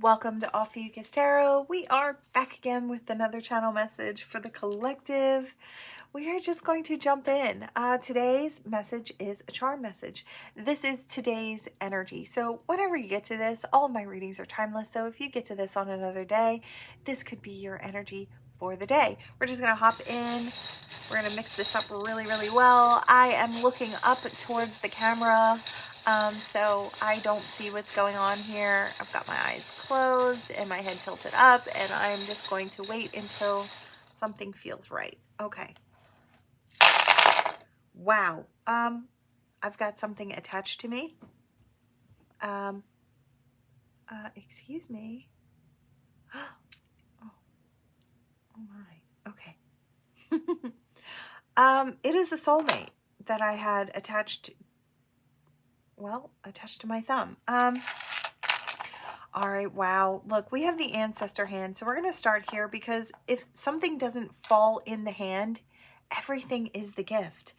Welcome to Ophiuchus Tarot. We are back again with another channel message for the collective. We are just going to jump in. Today's message is a charm message. This is today's energy. So whenever you get to this, all of my readings are timeless. So if you get to this on another day, this could be your energy for the day. We're just going to hop in. We're going to mix this up really, really well. I am looking up towards the camera. So I don't see what's going on here. I've got my eyes closed and my head tilted up, and I'm just going to wait until something feels right. Okay. Wow. I've got something attached to me. Excuse me. Oh my. Okay. It is a soulmate that I had attached to my thumb. All right, wow. Look, we have the ancestor hand. So we're going to start here because if something doesn't fall in the hand, everything is the gift.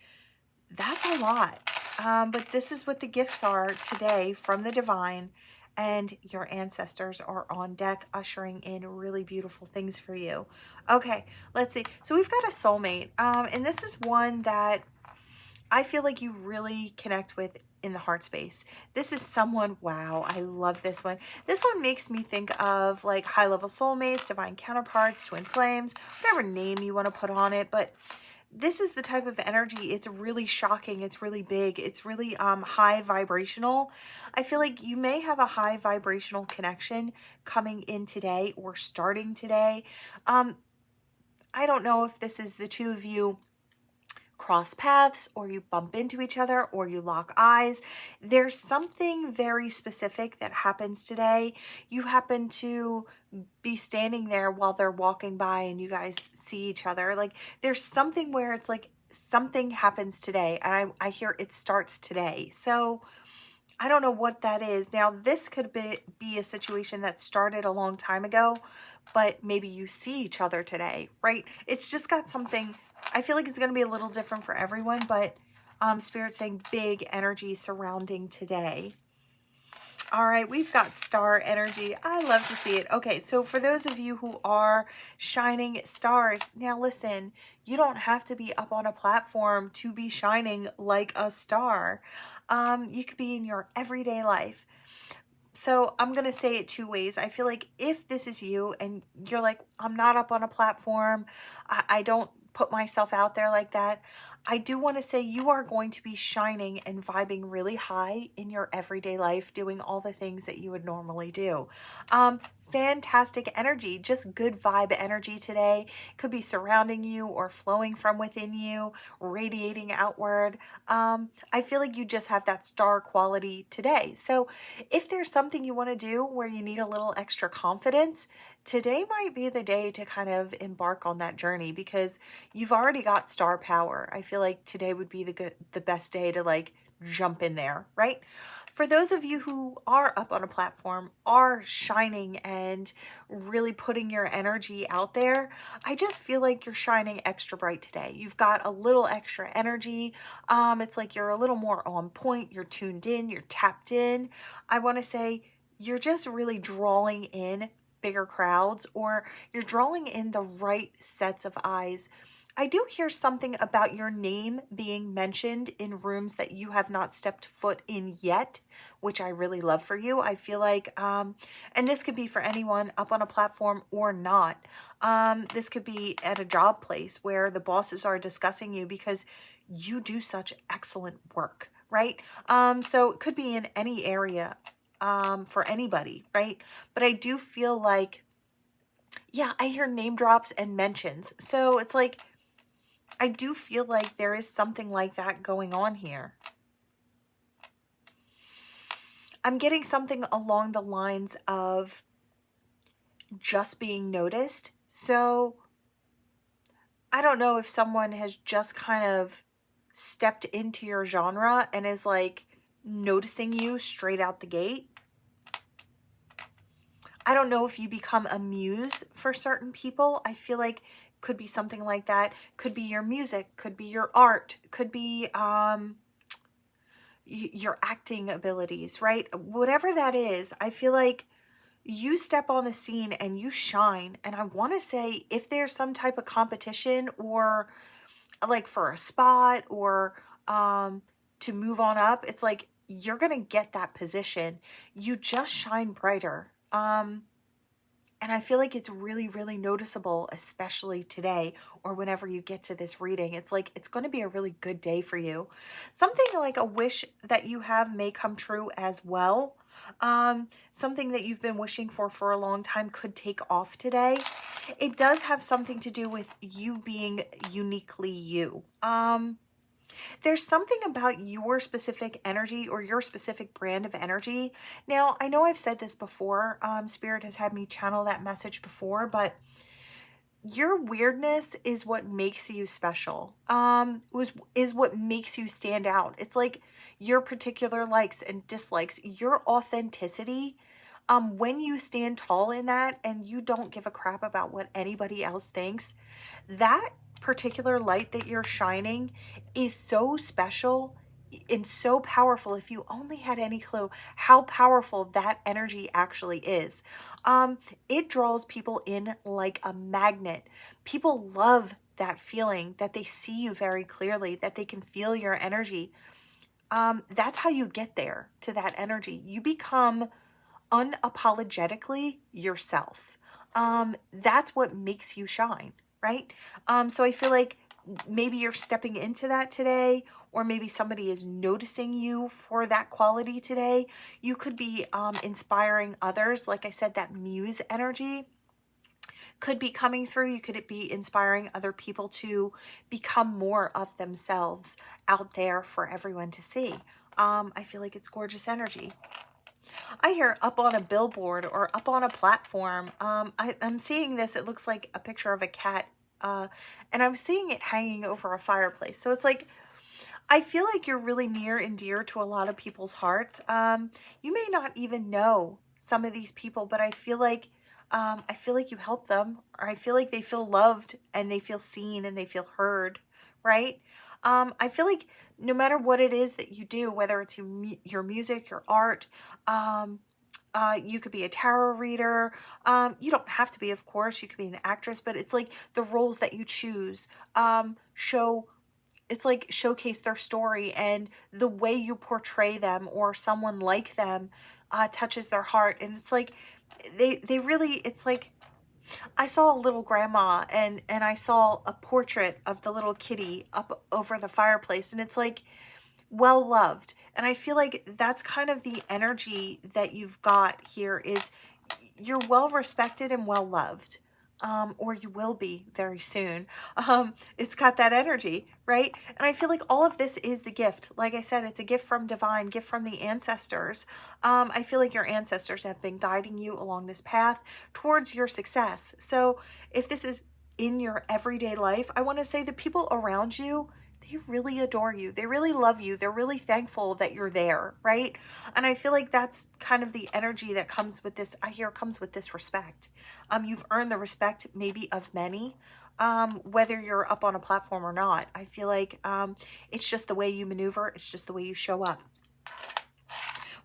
That's a lot. But this is what the gifts are today from the divine, and your ancestors are on deck ushering in really beautiful things for you. Okay, let's see. So we've got a soulmate, and this is one that I feel like you really connect with in the heart space. This is someone, wow, I love this one. This one makes me think of like high-level soulmates, divine counterparts, twin flames, whatever name you want to put on it. But this is the type of energy. It's really shocking. It's really big. It's really high vibrational. I feel like you may have a high vibrational connection coming in today or starting today. I don't know if this is the two of you cross paths, or you bump into each other, or you lock eyes. There's something very specific that happens today. You happen to be standing there while they're walking by and you guys see each other. Like there's something where it's like something happens today, and I hear it starts today. So I don't know what that is. Now this could be a situation that started a long time ago, but maybe you see each other today, right? It's just got something. I feel like it's going to be a little different for everyone, but Spirit's saying big energy surrounding today. All right, we've got star energy. I love to see it. Okay, so for those of you who are shining stars, now listen, you don't have to be up on a platform to be shining like a star. You could be in your everyday life. So I'm going to say it two ways. I feel like if this is you and you're like, I'm not up on a platform, I don't put myself out there like that, I do want to say you are going to be shining and vibing really high in your everyday life, doing all the things that you would normally do. Fantastic energy, just good vibe energy today. Could be surrounding you or flowing from within you, radiating outward. I feel like you just have that star quality today. So if there's something you want to do where you need a little extra confidence, today might be the day to kind of embark on that journey, because you've already got star power. I feel like today would be the best day to like jump in there, right? For those of you who are up on a platform, are shining and really putting your energy out there, I just feel like you're shining extra bright today. You've got a little extra energy. It's like you're a little more on point. You're tuned in. You're tapped in. I want to say you're just really drawing in bigger crowds, or you're drawing in the right sets of eyes. I do hear something about your name being mentioned in rooms that you have not stepped foot in yet, which I really love for you. I feel like, and this could be for anyone up on a platform or not. This could be at a job place where the bosses are discussing you because you do such excellent work, right? So it could be in any area, for anybody, right? But I do feel like, yeah, I hear name drops and mentions. So it's like, I do feel like there is something like that going on here. I'm getting something along the lines of just being noticed. So I don't know if someone has just kind of stepped into your genre and is like noticing you straight out the gate. I don't know if you become a muse for certain people. I feel like could be something like that. Could be your music, could be your art, could be your acting abilities, right? Whatever that is, I feel like you step on the scene and you shine. And I want to say, if there's some type of competition, or like for a spot, or to move on up, it's like you're gonna get that position. You just shine brighter. And I feel like it's really, really noticeable, especially today or whenever you get to this reading. It's like it's going to be a really good day for you. Something like a wish that you have may come true as well. Something that you've been wishing for a long time could take off today. It does have something to do with you being uniquely you. There's something about your specific energy or your specific brand of energy. Now, I know I've said this before. Spirit has had me channel that message before, but your weirdness is what makes you special. Is what makes you stand out. It's like your particular likes and dislikes, your authenticity. When you stand tall in that and you don't give a crap about what anybody else thinks, that particular light that you're shining is so special and so powerful. If you only had any clue how powerful that energy actually is, it draws people in like a magnet. People love that feeling that they see you very clearly, that they can feel your energy. That's how you get there, to that energy. You become unapologetically yourself. That's what makes you shine, right? So I feel like maybe you're stepping into that today, or maybe somebody is noticing you for that quality today. You could be inspiring others. Like I said, that muse energy could be coming through. You could be inspiring other people to become more of themselves out there for everyone to see. I feel like it's gorgeous energy. I hear up on a billboard or up on a platform. I'm seeing this. It looks like a picture of a cat. And I'm seeing it hanging over a fireplace. So it's like, I feel like you're really near and dear to a lot of people's hearts. You may not even know some of these people, but I feel like you help them, or I feel like they feel loved and they feel seen and they feel heard, right? I feel like no matter what it is that you do, whether it's your music, your art, you could be a tarot reader. You don't have to be, of course. You could be an actress, but it's like the roles that you choose showcase their story, and the way you portray them or someone like them touches their heart. And it's like they really, it's like I saw a little grandma, and I saw a portrait of the little kitty up over the fireplace, and it's like well loved. And I feel like that's kind of the energy that you've got here, is you're well respected and well loved. Or you will be very soon. It's got that energy, right? And I feel like all of this is the gift. Like I said, it's a gift from divine, gift from the ancestors. I feel like your ancestors have been guiding you along this path towards your success. So if this is in your everyday life, I want to say the people around you, they really adore you. They really love you. They're really thankful that you're there, right? And I feel like that's kind of the energy that comes with this. I hear comes with this respect. You've earned the respect maybe of many, whether you're up on a platform or not. I feel like it's just the way you maneuver. It's just the way you show up.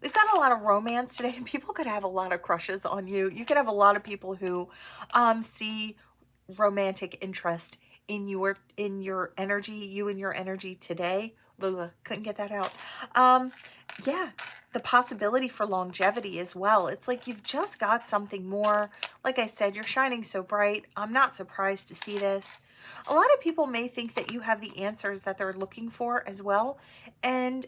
We've got a lot of romance today, and people could have a lot of crushes on you. You could have a lot of people who see romantic interest in your energy, you and your energy today. Couldn't get that out. Yeah, the possibility for longevity as well. It's like you've just got something more. Like I said, you're shining so bright. I'm not surprised to see this. A lot of people may think that you have the answers that they're looking for as well, and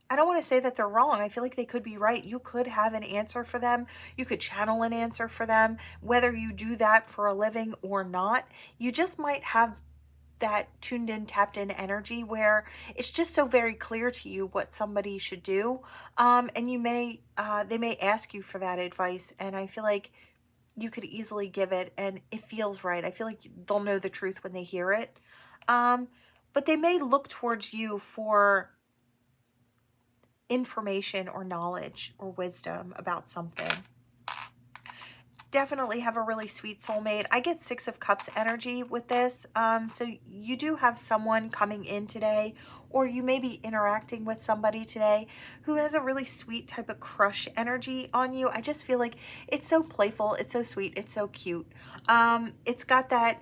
I don't want to say that they're wrong. I feel like they could be right. You could have an answer for them. You could channel an answer for them, whether you do that for a living or not. You just might have that tuned in, tapped in energy where it's just so very clear to you what somebody should do. And you may, they may ask you for that advice. And I feel like you could easily give it and it feels right. I feel like they'll know the truth when they hear it. But they may look towards you for information or knowledge or wisdom about something. Definitely have a really sweet soulmate. I get 6 of Cups energy with this. So you do have someone coming in today, or you may be interacting with somebody today who has a really sweet type of crush energy on you. I just feel like it's so playful, it's so sweet, it's so cute. It's got that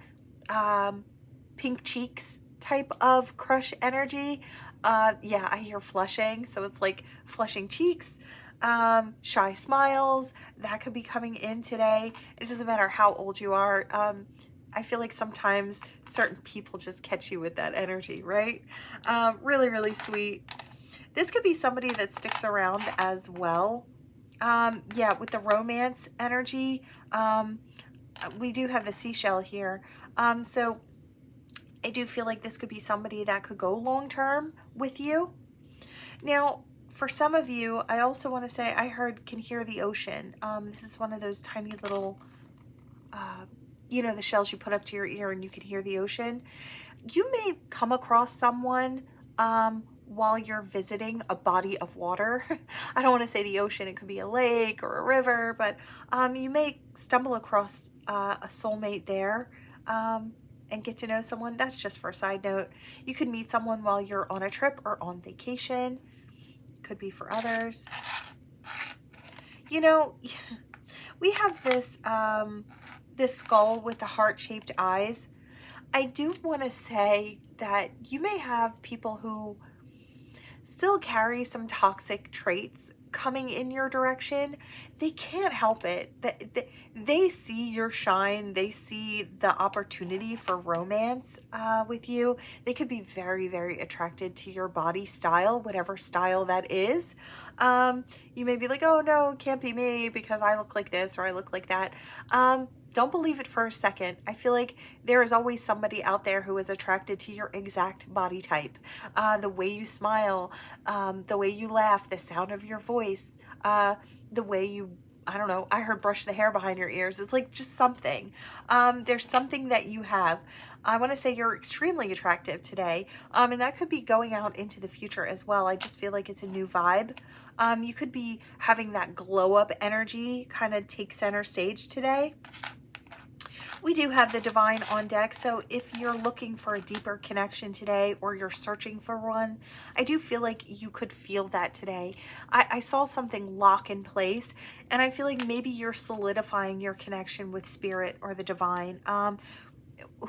pink cheeks type of crush energy. Yeah, I hear flushing, so it's like flushing cheeks, shy smiles, that could be coming in today. It doesn't matter how old you are. I feel like sometimes certain people just catch you with that energy, right? Really, really sweet. This could be somebody that sticks around as well. Yeah, with the romance energy, we do have the seashell here. So I do feel like this could be somebody that could go long term with you. Now, for some of you, I also want to say I can hear the ocean. This is one of those tiny little, you know, the shells you put up to your ear and you can hear the ocean. You may come across someone while you're visiting a body of water. I don't want to say the ocean, it could be a lake or a river, but you may stumble across a soulmate there. And get to know someone. That's just for a side note. You could meet someone while you're on a trip or on vacation. Could be for others. You know, we have this this skull with the heart-shaped eyes. I do want to say that you may have people who still carry some toxic traits coming in your direction. They can't help it. They see your shine. They see the opportunity for romance with you. They could be very, very attracted to your body style, whatever style that is. You may be like, oh no, it can't be me because I look like this or I look like that. Don't believe it for a second. I feel like there is always somebody out there who is attracted to your exact body type. The way you smile, the way you laugh, the sound of your voice, the way you, I don't know, I heard brush the hair behind your ears. It's like just something. There's something that you have. I want to say you're extremely attractive today. And that could be going out into the future as well. I just feel like it's a new vibe. You could be having that glow up energy kind of take center stage today. We do have the divine on deck, so if you're looking for a deeper connection today or you're searching for one, I do feel like you could feel that today. I saw something lock in place, and I feel like maybe you're solidifying your connection with spirit or the divine.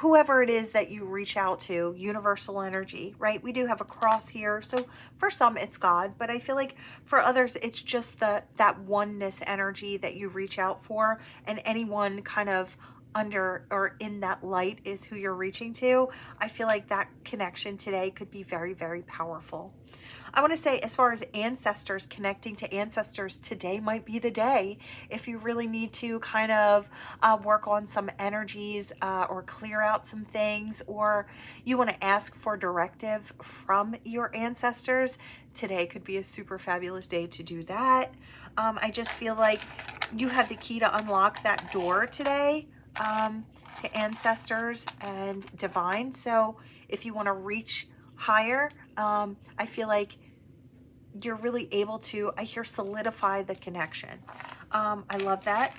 Whoever it is that you reach out to, universal energy, right? We do have a cross here. So for some, it's God, but I feel like for others, it's just that oneness energy that you reach out for, and anyone kind of under or in that light is who you're reaching to. I feel like that connection today could be very, very powerful. I want to say, as far as ancestors, connecting to ancestors, today might be the day if you really need to kind of work on some energies or clear out some things, or you want to ask for directive from your ancestors. Today could be a super fabulous day to do that. I just feel like you have the key to unlock that door today to ancestors and divine. So if you want to reach higher, I feel like you're really able to, I hear, solidify the connection. I love that.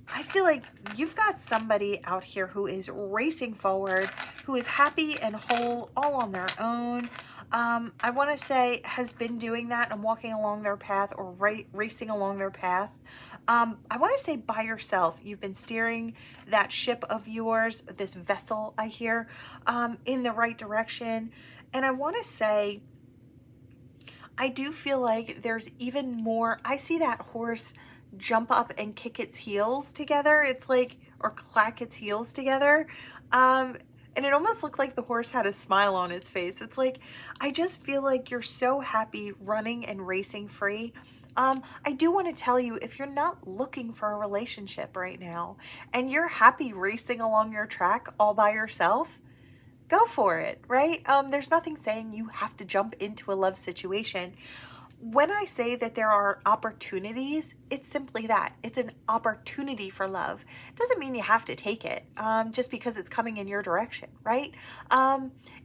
I feel like you've got somebody out here who is racing forward, who is happy and whole all on their own. I want to say has been doing that and walking along their path, or racing along their path. I want to say by yourself. You've been steering that ship of yours, this vessel, I hear, in the right direction. And I want to say, I do feel like there's even more. I see that horse jump up and kick its heels together. It's like, or clack its heels together. And it almost looked like the horse had a smile on its face. It's like, I just feel like you're so happy running and racing free. I do want to tell you, if you're not looking for a relationship right now and you're happy racing along your track all by yourself, go for it, right? There's nothing saying you have to jump into a love situation. When I say that there are opportunities, it's simply that. It's an opportunity for love. It doesn't mean you have to take it just because it's coming in your direction, right?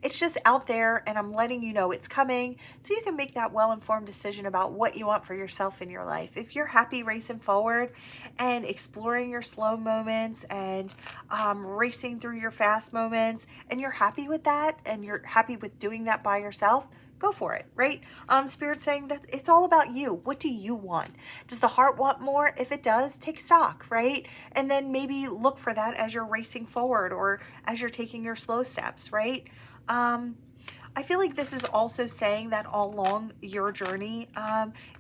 It's just out there, and I'm letting you know it's coming so you can make that well-informed decision about what you want for yourself in your life. If you're happy racing forward and exploring your slow moments and racing through your fast moments, and you're happy with that and you're happy with doing that by yourself, go for it, right? Spirit's saying that it's all about you. What do you want? Does the heart want more? If it does, take stock, right? And then maybe look for that as you're racing forward or as you're taking your slow steps, right? I feel like this is also saying that all along your journey,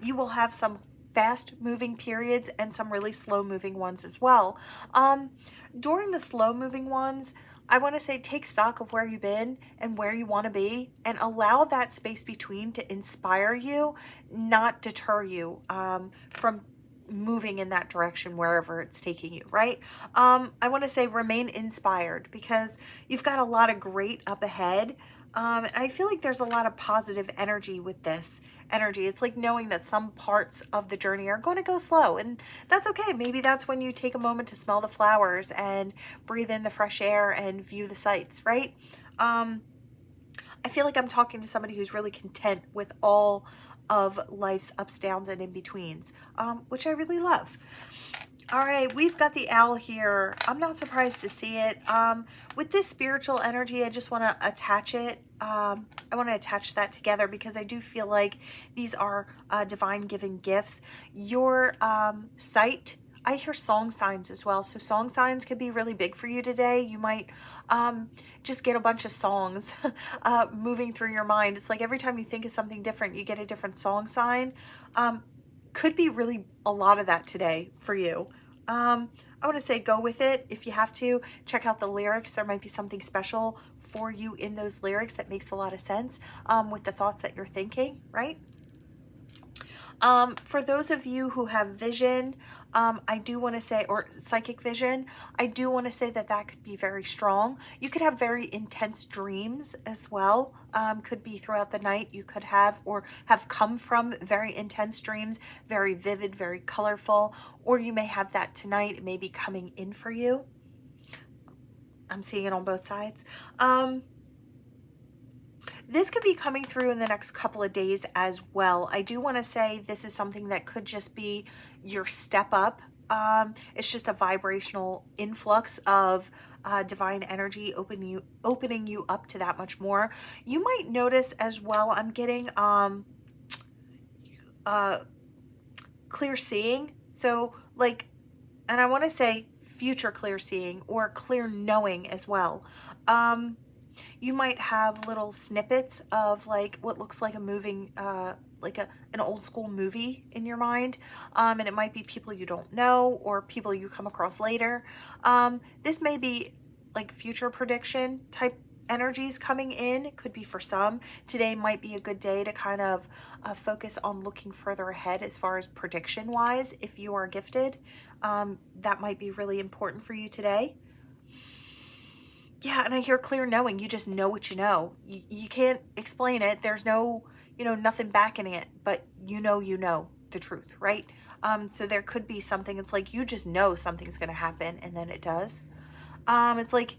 you will have some fast moving periods and some really slow moving ones as well. During the slow moving ones, I want to say take stock of where you've been and where you want to be, and allow that space between to inspire you, not deter you from moving in that direction wherever it's taking you, right? I want to say remain inspired, because you've got a lot of great up ahead. And I feel like there's a lot of positive energy with this energy. It's like knowing that some parts of the journey are going to go slow, and that's okay. Maybe that's when you take a moment to smell the flowers and breathe in the fresh air and view the sights, right? I feel like I'm talking to somebody who's really content with all of life's ups, downs, and in-betweens, which I really love. All right, we've got the owl here. I'm not surprised to see it. With this spiritual energy, I just want to attach it. I want to attach that together because I do feel like these are divine given gifts. Your sight, I hear song signs as well. So song signs could be really big for you today. You might just get a bunch of songs moving through your mind. It's like every time you think of something different, you get a different song sign. Could be really a lot of that today for you. I want to say go with it. If you have to, check out the lyrics. There might be something special for you in those lyrics that makes a lot of sense with the thoughts that you're thinking, right? For those of you who have vision, I do want to say, or psychic vision, I do want to say that that could be very strong. You could have very intense dreams as well. Could be throughout the night. You could have, or have come from very intense dreams, very vivid, very colorful, or you may have that tonight. It may be coming in for you. I'm seeing it on both sides. This could be coming through in the next couple of days as well. I do want to say this is something that could just be your step up. It's just a vibrational influx of divine energy opening you up to that much more. You might notice as well, I'm getting clear seeing. So like, and I want to say future clear seeing or clear knowing as well. You might have little snippets of like what looks like a moving, like an old school movie in your mind. And it might be people you don't know or people you come across later. This may be like future prediction type energies coming in. It could be for some. Today might be a good day to kind of focus on looking further ahead as far as prediction wise. If you are gifted, that might be really important for you today. Yeah, and I hear clear knowing. You just know what you know. You can't explain it. There's no, nothing backing it, but you know the truth, right? So there could be something, it's like you just know something's going to happen and then it does. It's like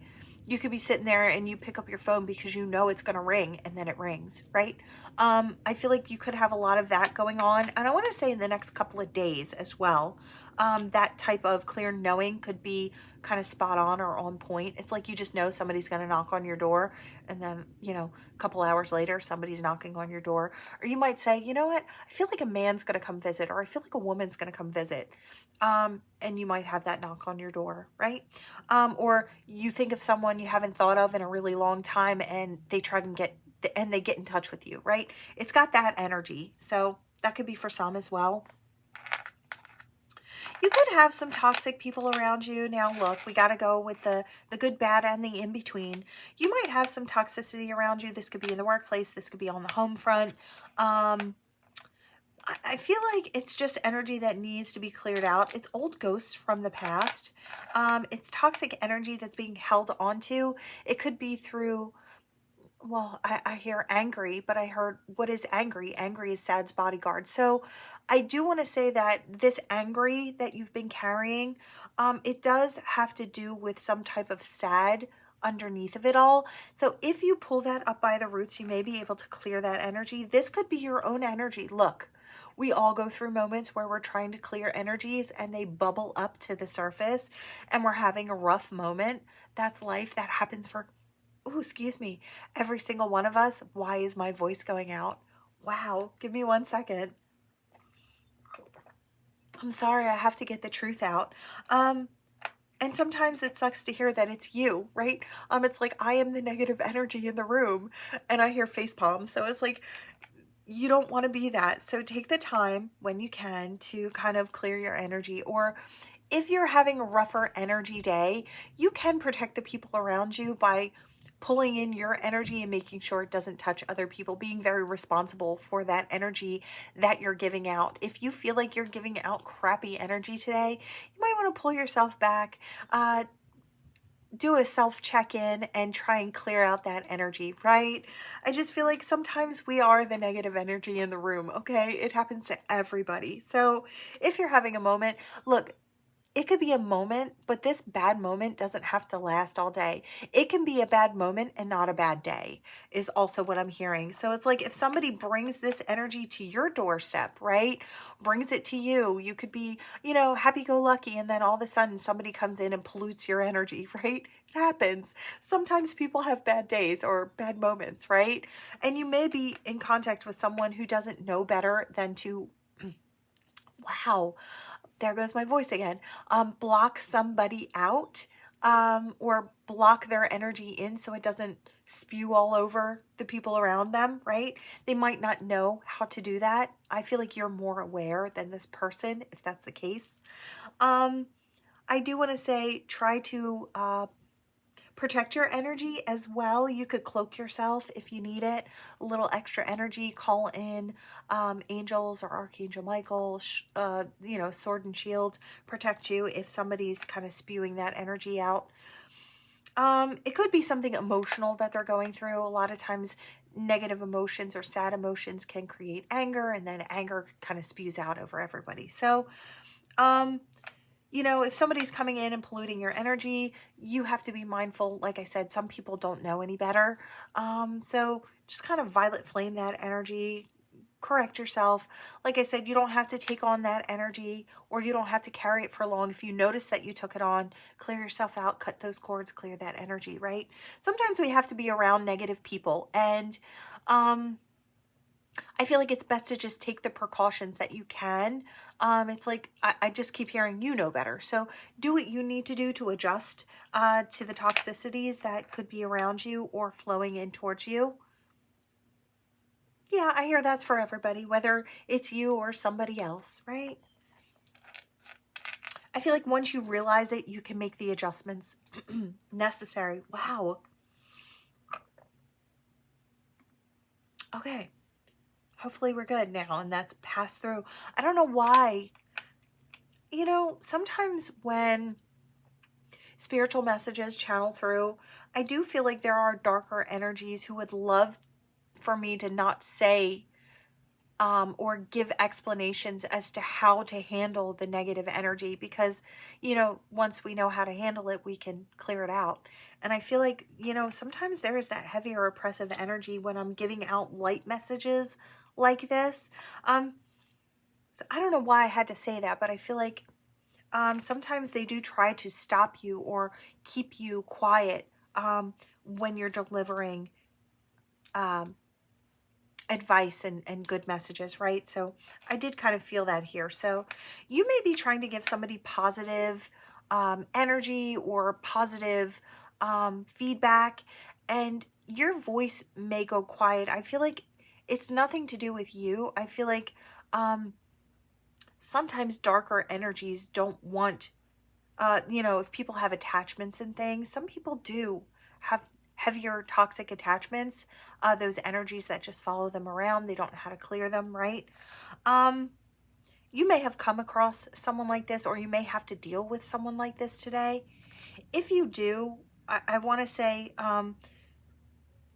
you could be sitting there and you pick up your phone because you know it's going to ring and then it rings, right? I feel like you could have a lot of that going on. And I want to say in the next couple of days as well, that type of clear knowing could be kind of spot on or on point. It's like you just know somebody's going to knock on your door and then, a couple hours later, somebody's knocking on your door. Or you might say, you know what? I feel like a man's going to come visit, or I feel like a woman's going to come visit. And you might have that knock on your door, right? Or you think of someone you haven't thought of in a really long time and they try to get in touch with you, right? It's got that energy. So that could be for some as well. You could have some toxic people around you. Now, look, we got to go with the good, bad, and the in-between. You might have some toxicity around you. This could be in the workplace. This could be on the home front. I feel like it's just energy that needs to be cleared out. It's old ghosts from the past. It's toxic energy that's being held onto. It could be through Well, I hear angry, but I heard, what is angry? Angry is sad's bodyguard. So I do want to say that this angry that you've been carrying, it does have to do with some type of sad underneath of it all. So if you pull that up by the roots, you may be able to clear that energy. This could be your own energy. Look, we all go through moments where we're trying to clear energies and they bubble up to the surface and we're having a rough moment. That's life. That happens for, oh, excuse me, every single one of us. Why is my voice going out? Wow, give me 1 second. I'm sorry, I have to get the truth out. And sometimes it sucks to hear that it's you, right? It's like I am the negative energy in the room and I hear face palms. So it's like you don't want to be that. So take the time when you can to kind of clear your energy. Or if you're having a rougher energy day, you can protect the people around you by pulling in your energy and making sure it doesn't touch other people, being very responsible for that energy that you're giving out. If you feel like you're giving out crappy energy today, you might want to pull yourself back, do a self check-in and try and clear out that energy, right? I just feel like sometimes we are the negative energy in the room, okay? It happens to everybody. So if you're having a moment, look, it could be a moment, but this bad moment doesn't have to last all day. It can be a bad moment and not a bad day, is also what I'm hearing. So it's like if somebody brings this energy to your doorstep, right? Brings it to you. You could be, happy go lucky, and then all of a sudden somebody comes in and pollutes your energy, right? It happens. Sometimes people have bad days or bad moments, right? And you may be in contact with someone who doesn't know better than to, wow, there goes my voice again, block somebody out, or block their energy in so it doesn't spew all over the people around them, right? They might not know how to do that. I feel like you're more aware than this person, if that's the case. I do want to say, try to protect your energy as well. You could cloak yourself if you need it, a little extra energy. Call in angels or Archangel Michael, sword and shield, protect you if somebody's kind of spewing that energy out. It could be something emotional that they're going through. A lot of times negative emotions or sad emotions can create anger, and then anger kind of spews out over everybody. So if somebody's coming in and polluting your energy, you have to be mindful. Like I said, some people don't know any better. So just kind of violet flame that energy, correct yourself. Like I said, you don't have to take on that energy, or you don't have to carry it for long. If you notice that you took it on, clear yourself out, cut those cords, clear that energy, right? Sometimes we have to be around negative people, and I feel like it's best to just take the precautions that you can. It's like, I just keep hearing you know better. So do what you need to do to adjust to the toxicities that could be around you or flowing in towards you. Yeah, I hear that's for everybody, whether it's you or somebody else, right? I feel like once you realize it, you can make the adjustments necessary. Wow. Okay. Hopefully we're good now, and that's passed through. I don't know why. Sometimes when spiritual messages channel through, I do feel like there are darker energies who would love for me to not say or give explanations as to how to handle the negative energy, because, once we know how to handle it, we can clear it out. And I feel like, sometimes there is that heavier oppressive energy when I'm giving out light messages like this. So I don't know why I had to say that, but I feel like sometimes they do try to stop you or keep you quiet when you're delivering advice and good messages, right? So I did kind of feel that here. So you may be trying to give somebody positive energy or positive feedback, and your voice may go quiet. I feel like it's nothing to do with you. I feel like sometimes darker energies don't want, if people have attachments and things, some people do have heavier toxic attachments, those energies that just follow them around. They don't know how to clear them, right? You may have come across someone like this, or you may have to deal with someone like this today. If you do, I want to say,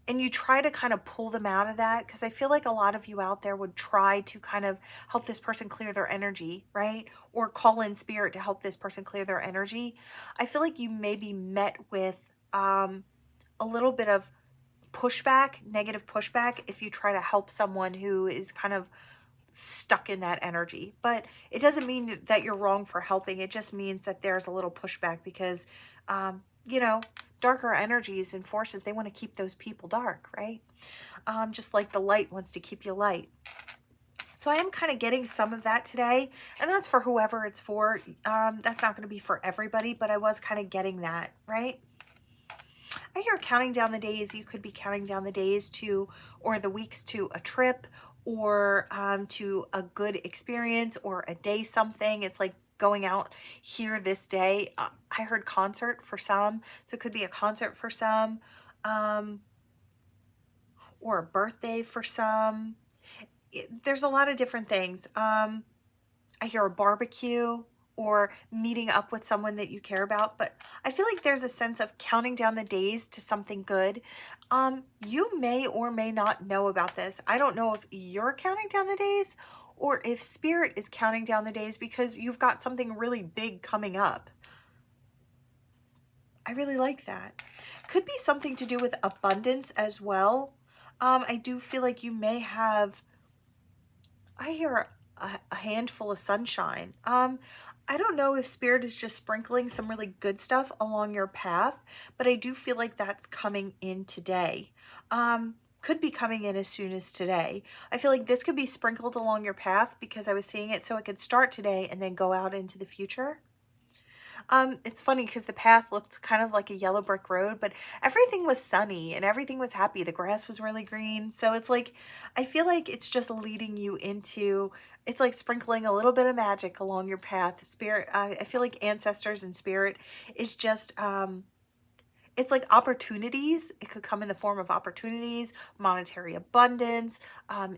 and you try to kind of pull them out of that, because I feel like a lot of you out there would try to kind of help this person clear their energy, right? Or call in spirit to help this person clear their energy. I feel like you may be met with a little bit of pushback, negative pushback, if you try to help someone who is kind of stuck in that energy. But it doesn't mean that you're wrong for helping. It just means that there's a little pushback because, you know, darker energies and forces, they want to keep those people dark, right? Just like the light wants to keep you light. So I am kind of getting some of that today, and that's for whoever it's for. That's not going to be for everybody, but I was kind of getting that, right? I hear counting down the days. You could be counting down the days to, or the weeks to a trip, or to a good experience, or a day something. It's like going out here this day. I heard concert for some, so it could be a concert for some, or a birthday for some. There's a lot of different things. I hear a barbecue, or meeting up with someone that you care about, but I feel like there's a sense of counting down the days to something good. You may or may not know about this. I don't know if you're counting down the days or if spirit is counting down the days because you've got something really big coming up. I really like that. Could be something to do with abundance as well. I do feel like you may have, I hear a handful of sunshine. I don't know if spirit is just sprinkling some really good stuff along your path, but I do feel like that's coming in today. Could be coming in as soon as today. I feel like this could be sprinkled along your path because I was seeing it, so it could start today and then go out into the future. It's funny because the path looked kind of like a yellow brick road, but everything was sunny and everything was happy. The grass was really green. So it's like, I feel like it's just leading you into, it's like sprinkling a little bit of magic along your path. Spirit, I feel like ancestors and spirit is just, it's like opportunities. It could come in the form of opportunities, monetary abundance,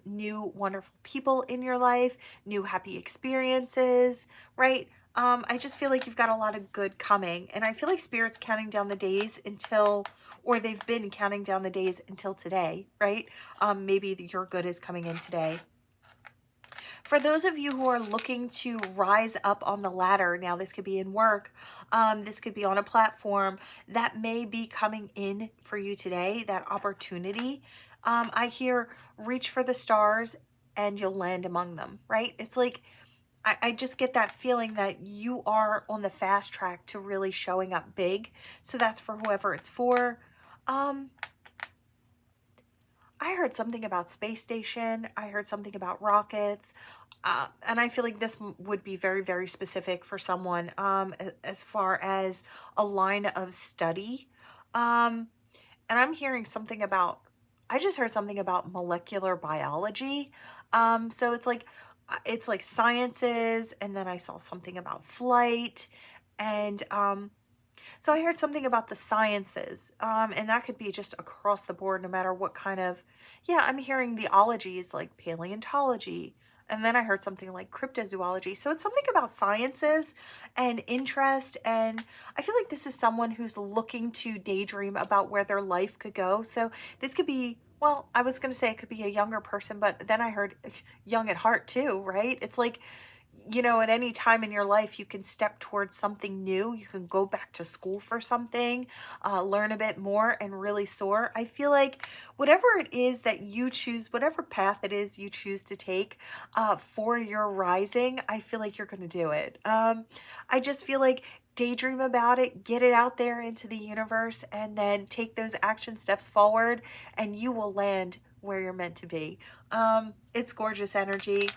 new wonderful people in your life, new happy experiences, right? I just feel like you've got a lot of good coming, and I feel like spirit's counting down the days until, or they've been counting down the days until today, right? Maybe your good is coming in today. For those of you who are looking to rise up on the ladder, now this could be in work, this could be on a platform, that may be coming in for you today, that opportunity. I hear reach for the stars and you'll land among them, right? It's like, I just get that feeling that you are on the fast track to really showing up big. So that's for whoever it's for. I heard something about space station. I heard something about rockets. And I feel like this would be very, very specific for someone as far as a line of study. And I'm hearing something about, I just heard something about molecular biology. So it's like sciences, and then I saw something about flight, and so I heard something about the sciences, and that could be just across the board, no matter what kind of, yeah, I'm hearing the ologies like paleontology, and then I heard something like cryptozoology. So it's something about sciences and interest, and I feel like this is someone who's looking to daydream about where their life could go. So this could be, well, I was going to say it could be a younger person, but then I heard young at heart too, right? It's like, you know, at any time in your life, you can step towards something new. You can go back to school for something, learn a bit more, and really soar. I feel like whatever it is that you choose, whatever path it is you choose to take for your rising, I feel like you're going to do it. I just feel like daydream about it, get it out there into the universe, and then take those action steps forward, and you will land where you're meant to be. It's gorgeous energy.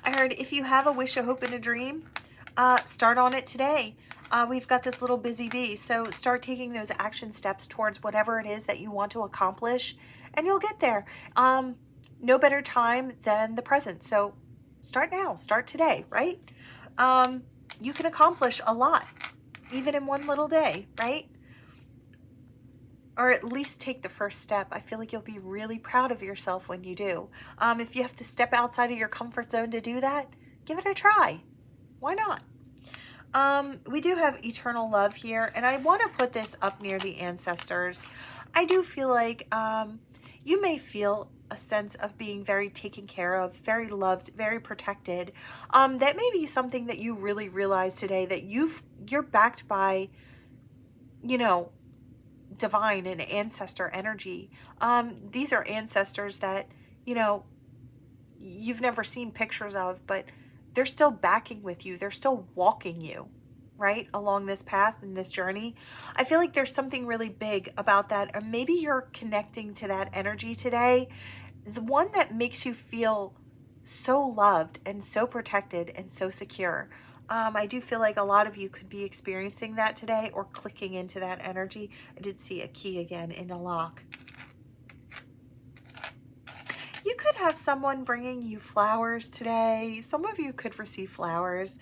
I heard if you have a wish, a hope, and a dream, start on it today. We've got this little busy bee, so start taking those action steps towards whatever it is that you want to accomplish, and you'll get there. No better time than the present, so start now, start today, right? You can accomplish a lot, even in one little day, right? Or at least take the first step. I feel like you'll be really proud of yourself when you do. If you have to step outside of your comfort zone to do that, give it a try. Why not? We do have eternal love here, and I want to put this up near the ancestors. I do feel like you may feel a sense of being very taken care of, very loved, very protected. That may be something that you really realize today, that you're backed by, you know, divine and ancestor energy. These are ancestors that, you know, you've never seen pictures of, but they're still backing with you. They're still walking you, right, along this path and this journey. I feel like there's something really big about that, or maybe you're connecting to that energy today, the one that makes you feel so loved and so protected and so secure. I do feel like a lot of you could be experiencing that today or clicking into that energy. I did see a key again in a lock. You could have someone bringing you flowers today. Some of you could receive flowers.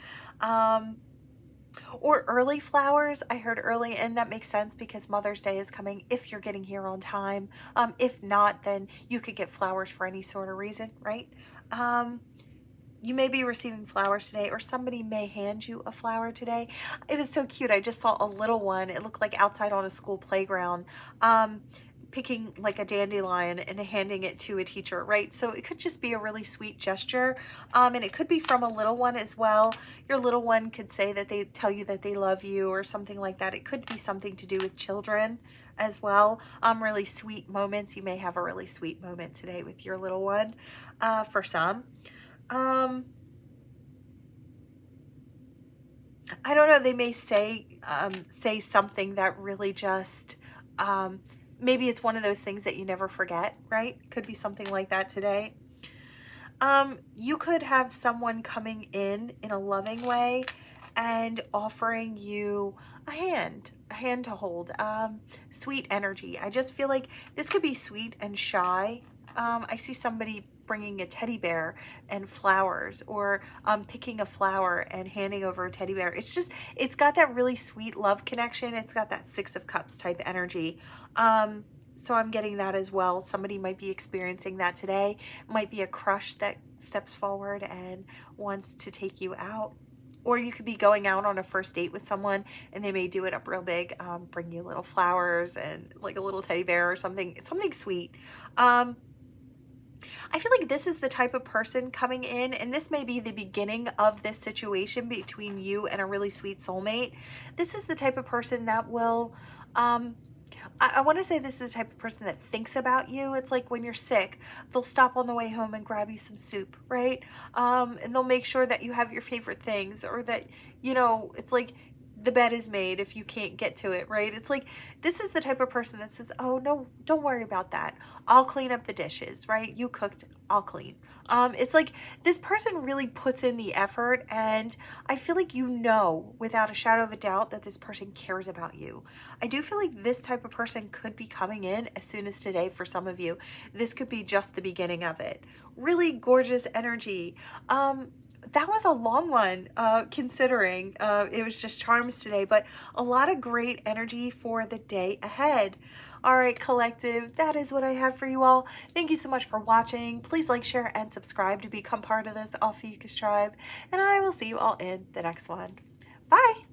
Or early flowers. I heard early, and that makes sense because Mother's Day is coming if you're getting here on time. If not, then you could get flowers for any sort of reason, right? You may be receiving flowers today, or somebody may hand you a flower today. It was so cute. I just saw a little one. It looked like outside on a school playground, picking like a dandelion and handing it to a teacher, right? So it could just be a really sweet gesture. And it could be from a little one as well. Your little one could say that they tell you that they love you or something like that. It could be something to do with children as well. Really sweet moments. You may have a really sweet moment today with your little one, for some. I don't know, they may say something that really just, maybe it's one of those things that you never forget, right? Could be something like that today. You could have someone coming in a loving way and offering you a hand to hold, sweet energy. I just feel like this could be sweet and shy. I see somebody bringing a teddy bear and flowers, or picking a flower and handing over a teddy bear. It's got that really sweet love connection. It's got that Six of Cups type energy. So I'm getting that as well. Somebody might be experiencing that today. It might be a crush that steps forward and wants to take you out. Or you could be going out on a first date with someone and they may do it up real big, bring you little flowers and like a little teddy bear or something sweet. I feel like this is the type of person coming in, and this may be the beginning of this situation between you and a really sweet soulmate. This is the type of person that will, I want to say this is the type of person that thinks about you. It's like when you're sick, they'll stop on the way home and grab you some soup, right? And they'll make sure that you have your favorite things, or that, you know, it's like the bed is made if you can't get to it, right? It's like, this is the type of person that says, oh no, don't worry about that. I'll clean up the dishes, right? You cooked, I'll clean. It's like this person really puts in the effort, and I feel like, you know, without a shadow of a doubt, that this person cares about you. I do feel like this type of person could be coming in as soon as today for some of you. This could be just the beginning of it. Really gorgeous energy. That was a long one, considering it was just charms today, but a lot of great energy for the day ahead. All right, collective, that is what I have for you all. Thank you so much for watching. Please like, share, and subscribe to become part of this Ophiuchus tribe, and I will see you all in the next one. Bye.